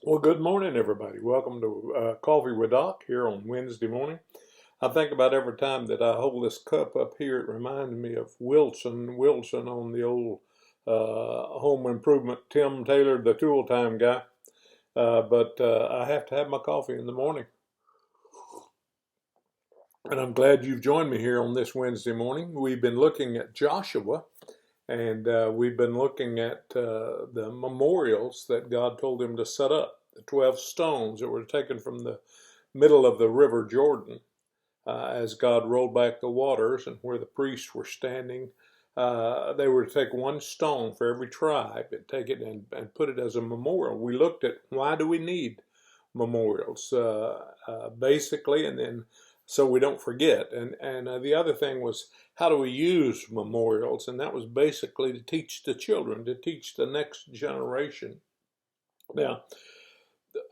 Well, good morning, everybody. Welcome to Coffee with Doc here on Wednesday morning. I think about every time that I hold this cup up here, it reminds me of Wilson on the old home improvement, Tim Taylor, the tool time guy. But I have to have my coffee in the morning. And I'm glad you've joined me here on this Wednesday morning. We've been looking at Joshua, and we've been looking at the memorials that God told him to set up, the 12 stones that were taken from the middle of the river Jordan as God rolled back the waters, and where the priests were standing. They were to take one stone for every tribe and take it and put it as a memorial. We looked at why do we need memorials, basically, and then so we don't forget. And the other thing was, how do we use memorials? And that was basically to teach the children, to teach the next generation. Now,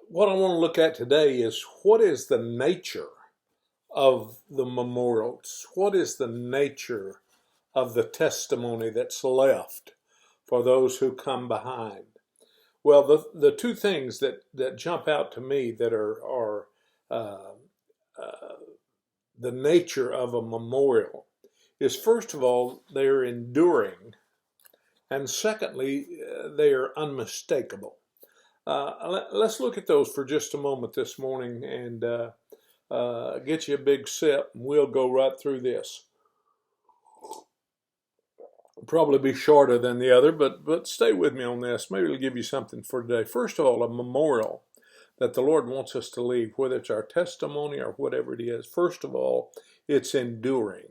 what I want to look at today is, what is the nature of the memorials? What is the nature of the testimony that's left for those who come behind? Well, the two things that jump out to me that are the nature of a memorial is, first of all, they're enduring, and secondly, they are unmistakable. Let's look at those for just a moment this morning and get you a big sip, and we'll go right through this. Probably be shorter than the other, but stay with me on this. Maybe it'll give you something for today. First of all, a memorial that the Lord wants us to leave, whether it's our testimony or whatever it is. First of all, it's enduring.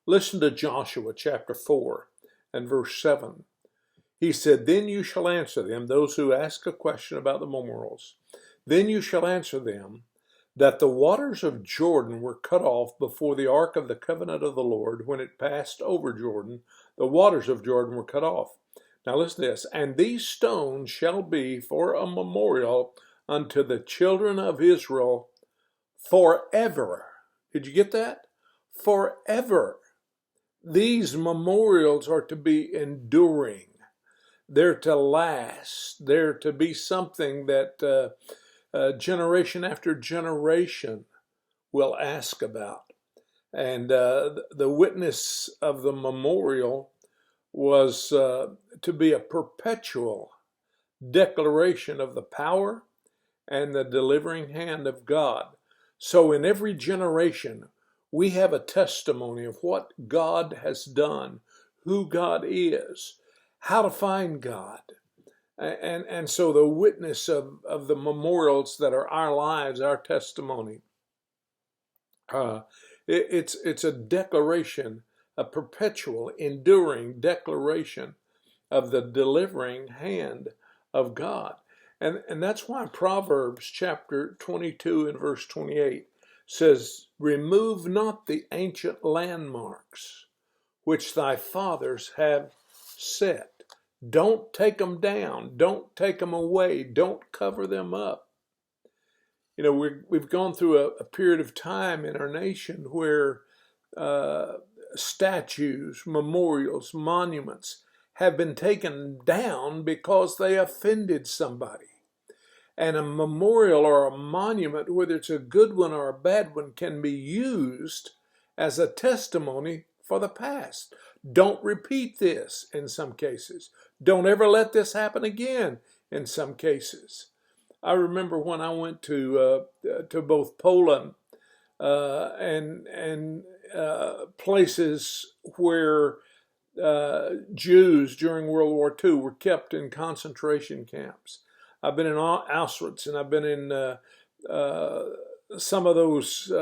Listen to Joshua chapter 4 and verse 7. He said, "Then you shall answer them," those who ask a question about the memorials, "then you shall answer them that the waters of Jordan were cut off before the ark of the covenant of the Lord. When it passed over Jordan, the waters of Jordan were cut off." Now listen to this. "And these stones shall be for a memorial unto the children of Israel forever." Did you get that? Forever. These memorials are to be enduring. They're to last. They're to be something that generation after generation will ask about. And the witness of the memorial was to be a perpetual declaration of the power and the delivering hand of God. So in every generation, we have a testimony of what God has done, who God is, how to find God. And so the witness of the memorials that are our lives, our testimony, it's a declaration, a perpetual, enduring declaration of the delivering hand of God. And that's why Proverbs chapter 22 and verse 28 says, "Remove not the ancient landmarks which thy fathers have set." Don't take them down. Don't take them away. Don't cover them up. You know, we've gone through a period of time in our nation where statues, memorials, monuments have been taken down because they offended somebody. And a memorial or a monument, whether it's a good one or a bad one, can be used as a testimony for the past. Don't repeat this in some cases. Don't ever let this happen again in some cases. I remember when I went to both Poland and places where Jews during World War II were kept in concentration camps. I've been in Auschwitz, and I've been in some of those,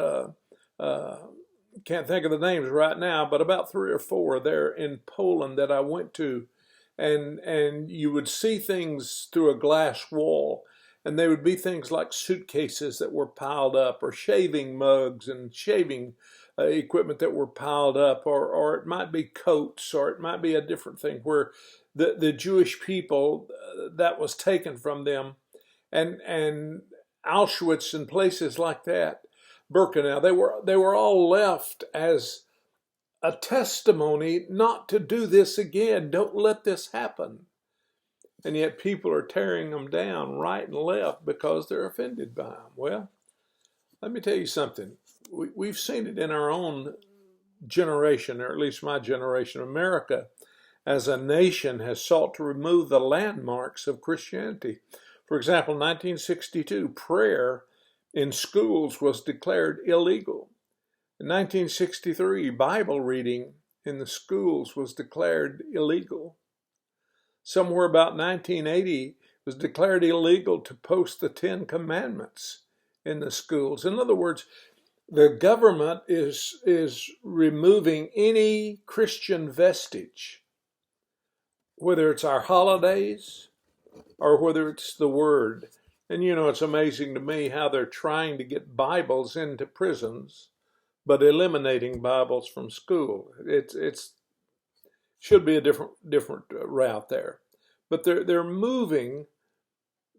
can't think of the names right now, but about 3 or 4 there in Poland that I went to. And you would see things through a glass wall, and they would be things like suitcases that were piled up, or shaving mugs and shaving equipment that were piled up, or it might be coats, or it might be a different thing where the Jewish people, that was taken from them. And Auschwitz and places like that, Birkenau, they were all left as a testimony not to do this again. Don't let this happen. and yet people are tearing them down right and left because they're offended by them. Well, let me tell you something. We've seen it in our own generation, or at least my generation. America, as a nation, has sought to remove the landmarks of Christianity. For example, 1962, prayer in schools was declared illegal. In 1963, Bible reading in the schools was declared illegal. Somewhere about 1980, it was declared illegal to post the Ten Commandments in the schools. In other words, the government is removing any Christian vestige, whether it's our holidays or whether it's the Word. And it's amazing to me how they're trying to get Bibles into prisons, but eliminating Bibles from school. It's should be a different route there. But they're moving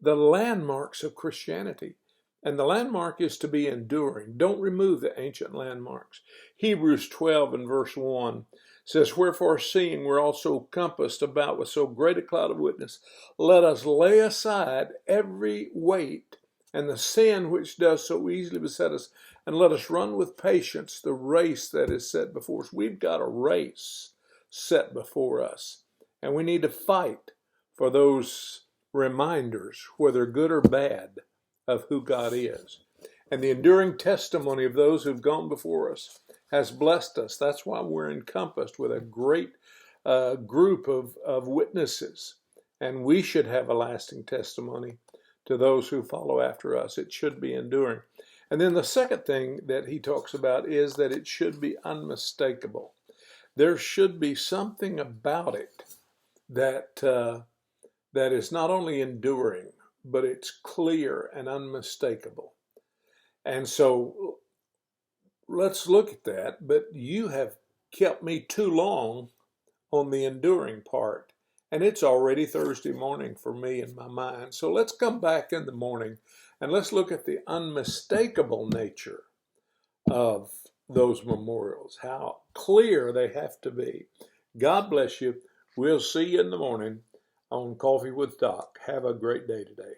the landmarks of Christianity. And the landmark is to be enduring. Don't remove the ancient landmarks. Hebrews 12 and verse 1 says, "Wherefore, seeing we're also compassed about with so great a cloud of witness, let us lay aside every weight and the sin which does so easily beset us, and let us run with patience the race that is set before us." We've got a race set before us, and we need to fight for those reminders, whether good or bad, of who God is. And the enduring testimony of those who've gone before us has blessed us. That's why we're encompassed with a great group of witnesses. And we should have a lasting testimony to those who follow after us. It should be enduring. And then the second thing that he talks about is that it should be unmistakable. There should be something about it that is not only enduring, but it's clear and unmistakable. And so let's look at that. But you have kept me too long on the enduring part, and it's already Thursday morning for me in my mind. So let's come back in the morning and let's look at the unmistakable nature of those memorials, how clear they have to be. God bless you. We'll see you in the morning on Coffee with Doc. Have a great day today.